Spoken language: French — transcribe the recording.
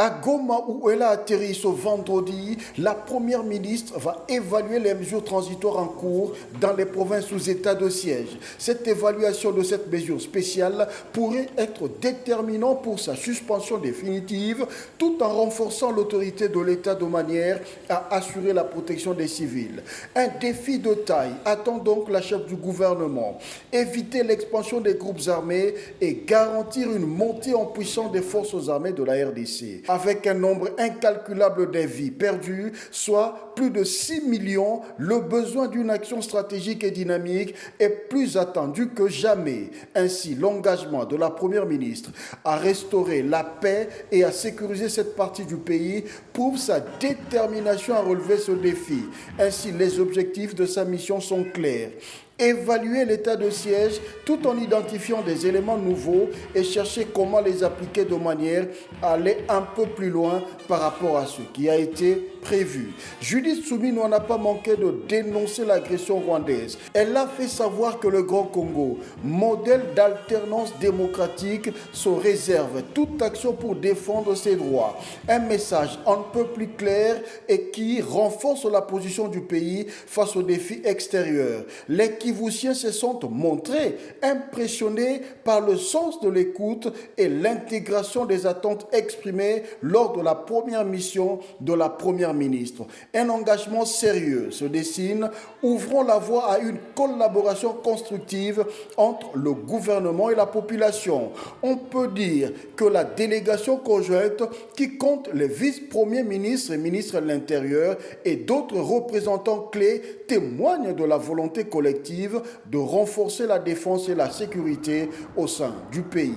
À Goma, où elle a atterri ce vendredi, la première ministre va évaluer les mesures transitoires en cours dans les provinces sous état de siège. Cette évaluation de cette mesure spéciale pourrait être déterminante pour sa suspension définitive, tout en renforçant l'autorité de l'État de manière à assurer la protection des civils. Un défi de taille attend donc la chef du gouvernement. Éviter l'expansion des groupes armés et garantir une montée en puissance des forces armées de la RDC. Avec un nombre incalculable de vies perdues, soit plus de 6 millions, le besoin d'une action stratégique et dynamique est plus attendu que jamais. Ainsi, l'engagement de la Première ministre à restaurer la paix et à sécuriser cette partie du pays prouve sa détermination à relever ce défi. Ainsi, les objectifs de sa mission sont clairs. Évaluer l'état de siège tout en identifiant des éléments nouveaux et chercher comment les appliquer de manière à aller un peu plus loin par rapport à ce qui a été prévu. Judith Suminwa n'a pas manqué de dénoncer l'agression rwandaise. Elle a fait savoir que le Grand Congo, modèle d'alternance démocratique, se réserve toute action pour défendre ses droits. Un message un peu plus clair et qui renforce la position du pays face aux défis extérieurs. Les Kivusiens se sont montrés impressionnés par le sens de l'écoute et l'intégration des attentes exprimées lors de la première mission de la Première ministre. Un engagement sérieux se dessine, ouvrant la voie à une collaboration constructive entre le gouvernement et la population. On peut dire que la délégation conjointe, qui compte les vice-premiers ministres et ministres de l'Intérieur et d'autres représentants clés, témoigne de la volonté collective de renforcer la défense et la sécurité au sein du pays.